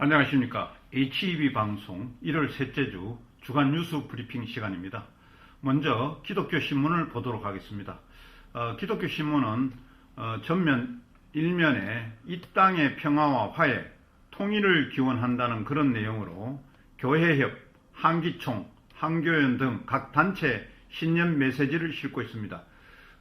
안녕하십니까. HEB 방송 1월 셋째 주 주간 뉴스 브리핑 시간입니다. 먼저 기독교 신문을 보도록 하겠습니다. 기독교 신문은 전면 1면에 이 땅의 평화와 화해, 통일을 기원한다는 그런 내용으로 교회협, 한기총, 한교연 등 각 단체 신년 메시지를 싣고 있습니다.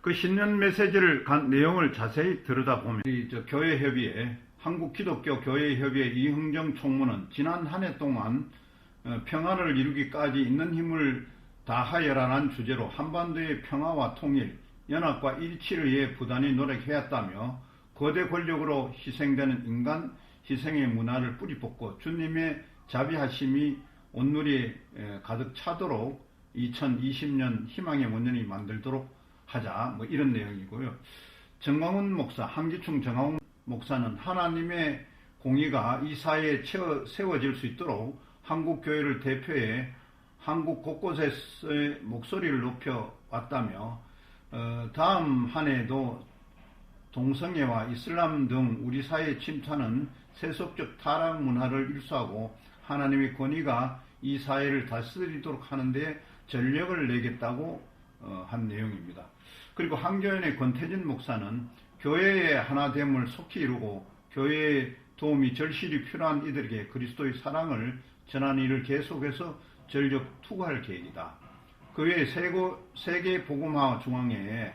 그 신년 메시지를 내용을 자세히 들여다보면 교회협의회, 한국기독교교회협의회 이흥정 총무는 지난 한 해 동안 평화를 이루기까지 있는 힘을 다하여라는 주제로 한반도의 평화와 통일, 연합과 일치를 위해 부단히 노력해왔다며 거대 권력으로 희생되는 인간 희생의 문화를 뿌리뽑고 주님의 자비하심이 온누리에 가득 차도록 2020년 희망의 원년이 만들도록 하자, 이런 내용이고요. 정광훈 목사, 한기충 정광훈 목사는 하나님의 공의가 이 사회에 세워질 수 있도록 한국교회를 대표해 한국 곳곳에서의 목소리를 높여왔다며 다음 한 해에도 동성애와 이슬람 등 우리 사회에 침투하는 세속적 타락 문화를 일수하고 하나님의 권위가 이 사회를 다스리도록 하는데 전력을 내겠다고 한 내용입니다. 그리고 한교연의 권태진 목사는 교회의 하나됨을 속히 이루고 교회의 도움이 절실히 필요한 이들에게 그리스도의 사랑을 전하는 일을 계속해서 전력 투구할 계획이다. 그 외에 세계복음화 중앙회의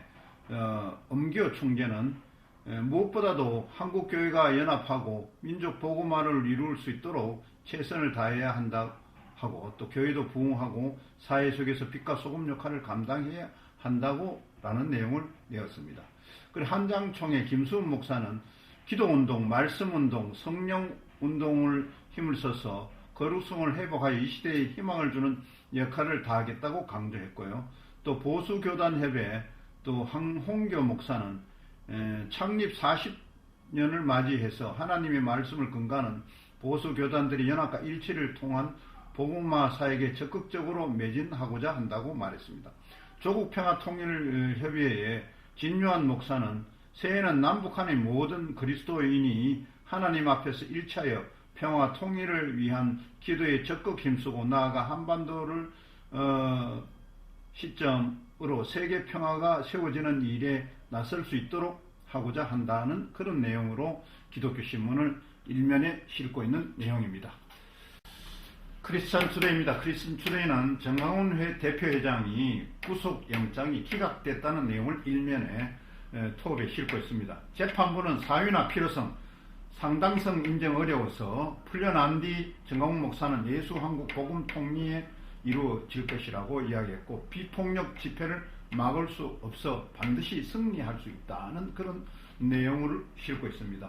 엄기호 총재는 무엇보다도 한국교회가 연합하고 민족복음화를 이룰 수 있도록 최선을 다해야 한다 하고, 또 교회도 부흥하고 사회 속에서 빛과 소금 역할을 감당해야 한다고 라는 내용을 내었습니다. 그리고 한장총회 김수훈 목사는 기도운동, 말씀운동, 성령운동을 힘을 써서 거룩성을 회복하여 이 시대에 희망을 주는 역할을 다하겠다고 강조했고요. 또 보수교단협회, 또 황홍교 목사는 창립 40년을 맞이해서 하나님의 말씀을 근거하는 보수교단들이 연합과 일치를 통한 복음화 사역에 적극적으로 매진하고자 한다고 말했습니다. 조국평화통일협의회의 진유한 목사는 새해는 남북한의 모든 그리스도인이 하나님 앞에서 일치하여 평화 통일을 위한 기도에 적극 힘쓰고 나아가 한반도를 시점으로 세계 평화가 세워지는 일에 나설 수 있도록 하고자 한다는 그런 내용으로 기독교 신문을 일면에 싣고 있는 내용입니다. 크리스찬 투데이입니다. 크리스찬 투데이는 정광훈 대표회장이 구속영장이 기각됐다는 내용을 일면에 톱에 싣고 있습니다. 재판부는 사유나 필요성, 상당성 인정 어려워서 풀려난 뒤 정광훈 목사는 예수 한국 복음 통일에 이루어질 것이라고 이야기했고, 비폭력 집회를 막을 수 없어 반드시 승리할 수 있다는 그런 내용을 싣고 있습니다.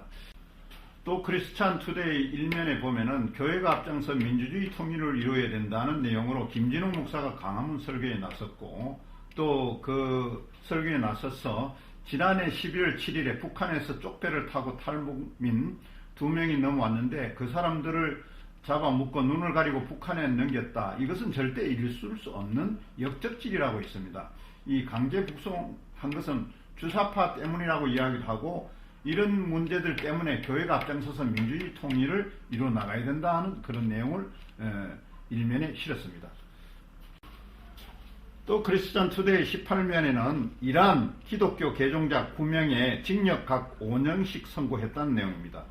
또 크리스찬 투데이 일면에 보면은 교회가 앞장서 민주주의 통일을 이루어야 된다는 내용으로 김진욱 목사가 강화문 설교에 나섰고, 또 그 설교에 나서서 지난해 11월 7일에 북한에서 쪽배를 타고 탈북민 2명이 넘어왔는데 그 사람들을 잡아 묶어 눈을 가리고 북한에 넘겼다. 이것은 절대 있을 수 없는 역적질이라고 했습니다. 이 강제 북송한 것은 주사파 때문이라고 이야기를 하고, 이런 문제들 때문에 교회가 앞장서서 민주주의 통일을 이루어 나가야 된다 하는 그런 내용을 일면에 실었습니다. 또 크리스찬 투데이 18면에는 이란 기독교 개종자 9명의 징역 각 5년씩 선고했다는 내용입니다.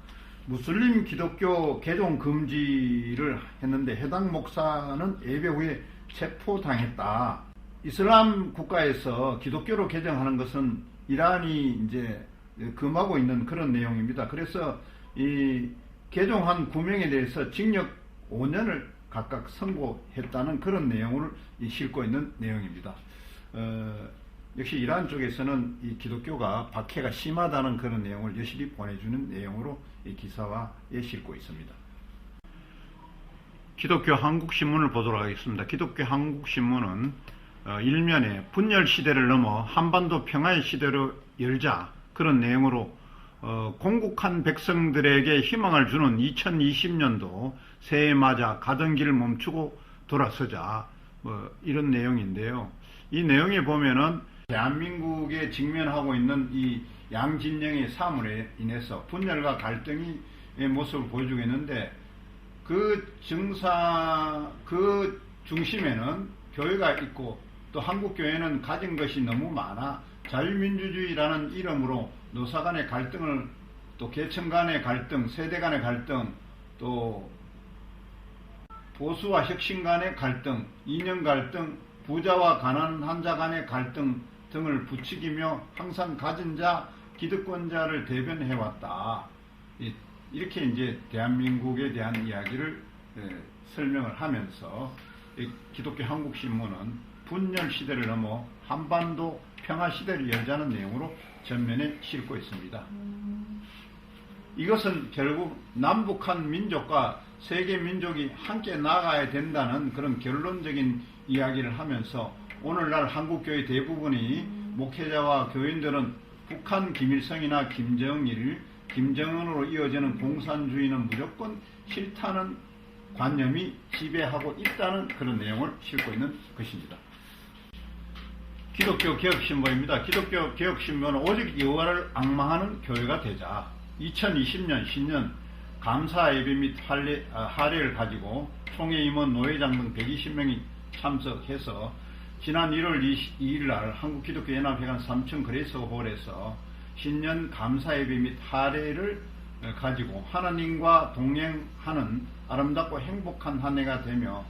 무슬림 기독교 개종 금지를 했는데 해당 목사는 예배 후에 체포당했다. 이슬람 국가에서 기독교로 개종하는 것은 이란이 이제 금하고 있는 그런 내용입니다. 그래서 이 개종한 9명에 대해서 징역 5년을 각각 선고했다는 그런 내용을 싣고 있는 내용입니다. 역시 이란 쪽에서는 이 기독교가 박해가 심하다는 그런 내용을 여실히 보내주는 내용으로 이 기사화에 싣고 있습니다. 기독교 한국신문을 보도록 하겠습니다. 기독교 한국신문은 일면에 분열 시대를 넘어 한반도 평화의 시대로 열자, 그런 내용으로 공국한 백성들에게 희망을 주는 2020년도 새해 맞아 가던 길을 멈추고 돌아서자, 이런 내용인데요. 이 내용에 보면은 대한민국에 직면하고 있는 이 양진영의 사물에 인해서 분열과 갈등의 모습을 보여주고 있는데, 그 중심에는 교회가 있고 또 한국교회는 가진 것이 너무 많아 자유민주주의라는 이름으로 노사 간의 갈등을, 또 계층 간의 갈등, 세대 간의 갈등, 또 보수와 혁신 간의 갈등, 이념 갈등, 부자와 가난한 자 간의 갈등 등을 부추기며 항상 가진 자, 기득권자를 대변해왔다. 이렇게 이제 대한민국에 대한 이야기를 설명을 하면서 기독교 한국신문은 분열 시대를 넘어 한반도 평화 시대를 열자는 내용으로 전면에 싣고 있습니다. 이것은 결국 남북한 민족과 세계 민족이 함께 나가야 된다는 그런 결론적인 이야기를 하면서 오늘날 한국교회 대부분이 목회자와 교인들은 북한 김일성이나 김정일, 김정은으로 이어지는 공산주의는 무조건 싫다는 관념이 지배하고 있다는 그런 내용을 싣고 있는 것입니다. 기독교 개혁신문입니다. 기독교 개혁신문은 오직 여호와를 앙망하는 교회가 되자 2020년 신년 감사 예배 및 할례를 가지고 총회 임원 노회장 등 120명이 참석해서 지난 1월 22일 날 한국기독교연합회관 3층 그레이스홀에서 신년 감사 예배 및 할례를 가지고 하나님과 동행하는 아름답고 행복한 한 해가 되며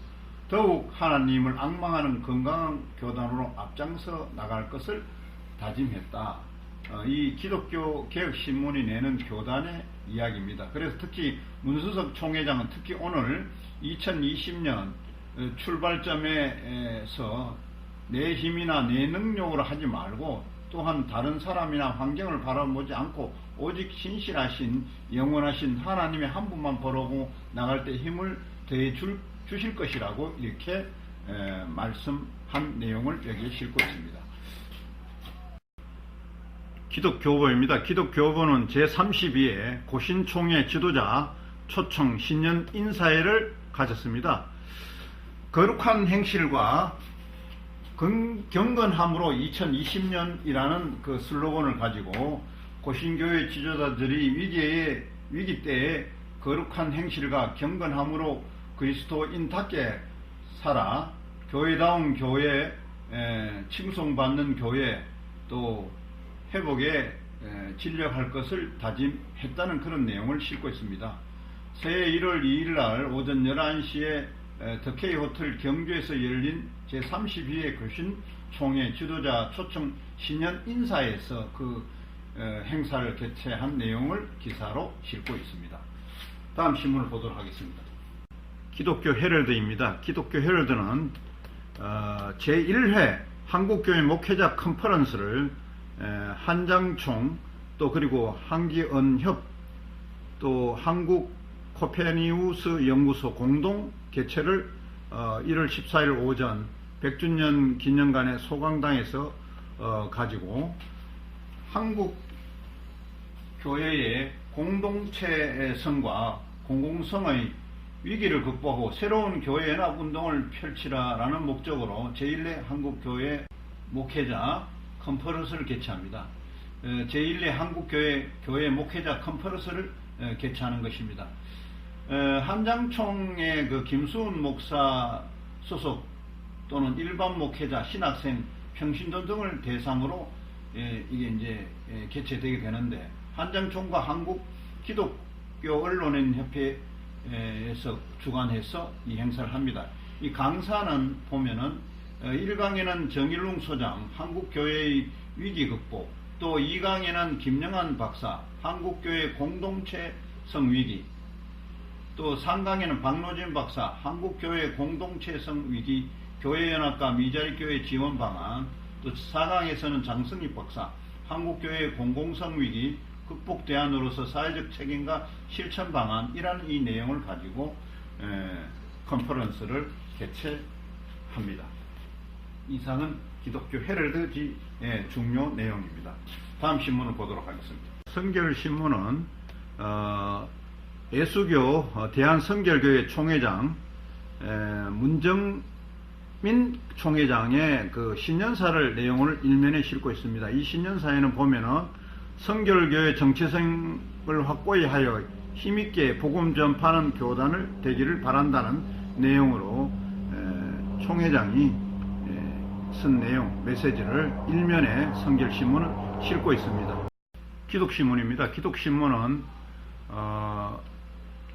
더욱 하나님을 앙망하는 건강한 교단으로 앞장서 나갈 것을 다짐했다. 이 기독교 개혁신문이 내는 교단의 이야기입니다. 그래서 특히 문수석 총회장은 특히 오늘 2020년 출발점에서 내 힘이나 내 능력으로 하지 말고 또한 다른 사람이나 환경을 바라보지 않고 오직 신실하신 영원하신 하나님의 한 분만 바라보고 나갈 때 힘을 더해 주실 것이라고 이렇게 말씀한 내용을 여기에 싣고 있습니다. 기독교보입니다. 기독교보는 제32회 고신총회 지도자 초청 신년 인사회를 가졌습니다. 거룩한 행실과 경건함으로 2020년이라는 그 슬로건을 가지고 고신교회 지도자들이 위기 때에 거룩한 행실과 경건함으로 그리스도인답게 살아 교회다운 교회, 칭송받는 교회, 또 회복에 진력할 것을 다짐했다는 그런 내용을 싣고 있습니다. 새해 1월 2일 날 오전 11시에 더케이 호텔 경주에서 열린 제32회 교신 총회 지도자 초청 신년 인사에서 그 행사를 개최한 내용을 기사로 싣고 있습니다. 다음 신문을 보도록 하겠습니다. 기독교 헤럴드입니다. 기독교 헤럴드는 제1회 한국교회 목회자 컨퍼런스를 한장총, 또 그리고 한기언협, 또 한국 코페니우스 연구소 공동 개최를 1월 14일 오전 100주년 기념관의 소강당에서 가지고 한국 교회의 공동체성과 공공성의 위기를 극복하고 새로운 교회 연합 운동을 펼치라라는 목적으로 제1회 한국교회 목회자 컨퍼런스를 개최합니다. 제1회 한국교회 목회자 컨퍼런스를 개최하는 것입니다. 한장총의 그 김수훈 목사 소속 또는 일반 목회자, 신학생, 평신도 등을 대상으로 이게 이제 개최되게 되는데, 한장총과 한국 기독교 언론인 협회에서 주관해서 이 행사를 합니다. 이 강사는 보면은 1강에는 정일웅 소장, 한국교회의 위기 극복, 또 2강에는 김영환 박사, 한국교회 공동체성 위기, 또 3강에는 박노진 박사, 한국교회 공동체성 위기, 교회연합과 미자리교회 지원 방안, 또 4강에서는 장승희 박사, 한국교회 공공성 위기 극복 대안으로서 사회적 책임과 실천 방안이라는 이 내용을 가지고 컨퍼런스를 개최합니다. 이상은 기독교 헤럴드지의 중요 내용입니다. 다음 신문을 보도록 하겠습니다. 성결신문은 예수교 대한성결교회 총회장 문정민 총회장의 그 신년사를 내용을 일면에 싣고 있습니다. 이 신년사에는 보면은 성결교회 정체성을 확고히 하여 힘있게 복음 전파하는 교단을 되기를 바란다는 내용으로 총회장이 쓴 내용, 메시지를 일면에 성결신문은 싣고 있습니다. 기독신문입니다. 기독신문은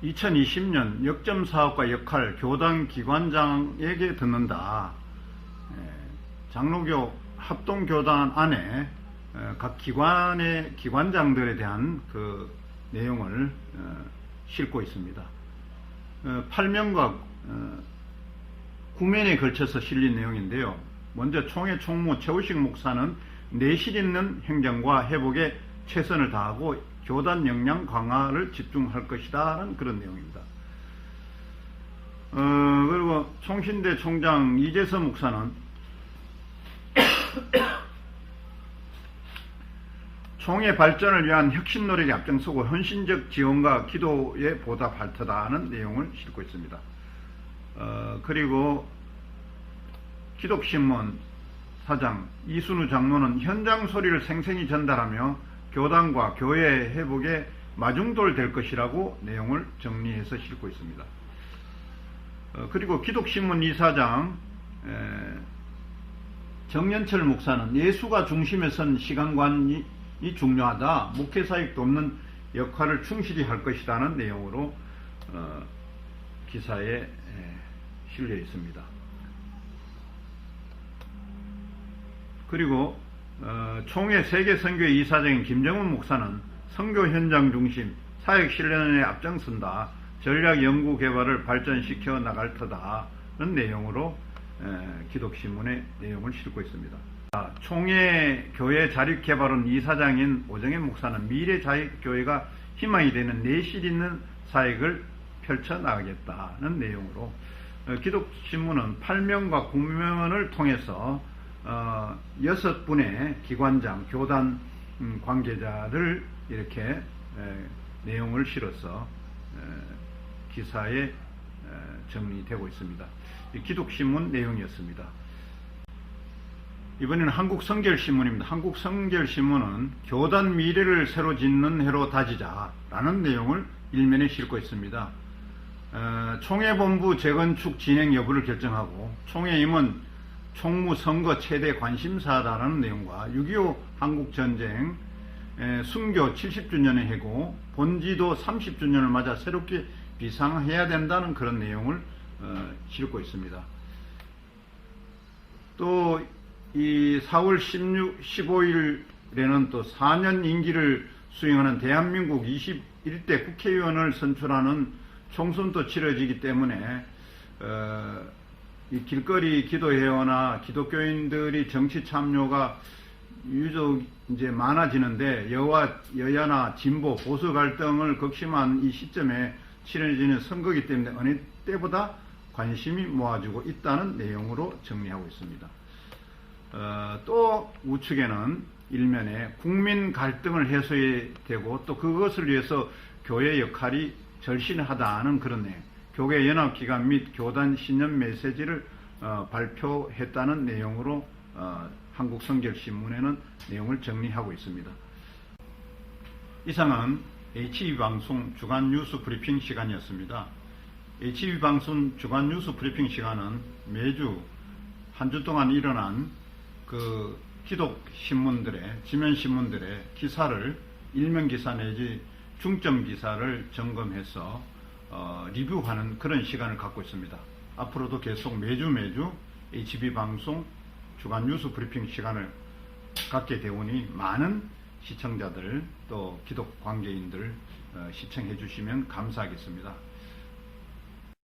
2020년 역점 사업과 역할 교단 기관장에게 듣는다. 장로교 합동교단 안에 각 기관의 기관장들에 대한 그 내용을 싣고 있습니다. 8면과 9면에 걸쳐서 실린 내용인데요. 먼저 총회 총무 최우식 목사는 내실 있는 행정과 회복에 최선을 다하고 교단 역량 강화를 집중할 것이다라는 그런 내용입니다. 그리고 총신대 총장 이재서 목사는 총회 발전을 위한 혁신 노력에 앞장서고 헌신적 지원과 기도에 보답할 터다는 내용을 싣고 있습니다. 그리고 기독신문 사장 이순우 장로는 현장 소리를 생생히 전달하며 교단과 교회 회복에 마중돌 될 것이라고 내용을 정리해서 싣고 있습니다. 그리고 기독신문 이사장 정연철 목사는 예수가 중심에 선 시간관이 중요하다. 목회사역 돕는 역할을 충실히 할 것이라는 내용으로 기사에 실려 있습니다. 그리고 총회 세계선교회 이사장인 김정은 목사는 선교 현장 중심 사역 실현에 앞장선다. 전략 연구 개발을 발전시켜 나갈 터다는 내용으로 기독신문의 내용을 싣고 있습니다. 총회 교회 자립개발원 이사장인 오정현 목사는 미래 자립교회가 희망이 되는 내실 있는 사역을 펼쳐나가겠다는 내용으로 기독신문은 8면과 9면을 통해서 6분의 기관장, 교단 관계자를 이렇게 내용을 실어서 기사에 정리되고 있습니다. 기독신문 내용이었습니다. 이번에는 한국성결신문입니다. 한국성결신문은 교단 미래를 새로 짓는 해로 다지자라는 내용을 일면에 싣고 있습니다. 총회본부 재건축 진행 여부를 결정하고 총회 임원 총무 선거 최대 관심사다라는 내용과 6.25 한국전쟁 순교 70주년의 해고 본지도 30주년을 맞아 새롭게 비상해야 된다는 그런 내용을 싣고 있습니다. 또 이 4월 15일에는 또 4년 임기를 수행하는 대한민국 21대 국회의원을 선출하는 총선도 치러지기 때문에 이 길거리 기도회원이나 기독교인들이 정치 참여가 유독 이제 많아지는데 여야나 진보 보수 갈등을 극심한 이 시점에 치러지는 선거이기 때문에 어느 때보다 관심이 모아지고 있다는 내용으로 정리하고 있습니다. 또 우측에는 일면에 국민 갈등을 해소해야 되고 또 그것을 위해서 교회 역할이 절실하다는 그런 내용, 교계 연합기관 및 교단 신년 메시지를 발표했다는 내용으로 한국성결신문에는 내용을 정리하고 있습니다. 이상은 HB방송 주간 뉴스 브리핑 시간이었습니다. HB방송 주간 뉴스 브리핑 시간은 매주 한 주 동안 일어난 그 기독신문들의 지면신문들의 기사를 일면기사 내지 중점기사를 점검해서 리뷰하는 그런 시간을 갖고 있습니다. 앞으로도 계속 매주 HB방송 주간 뉴스 브리핑 시간을 갖게 되오니 많은 시청자들 또 기독 관계인들 시청해 주시면 감사하겠습니다.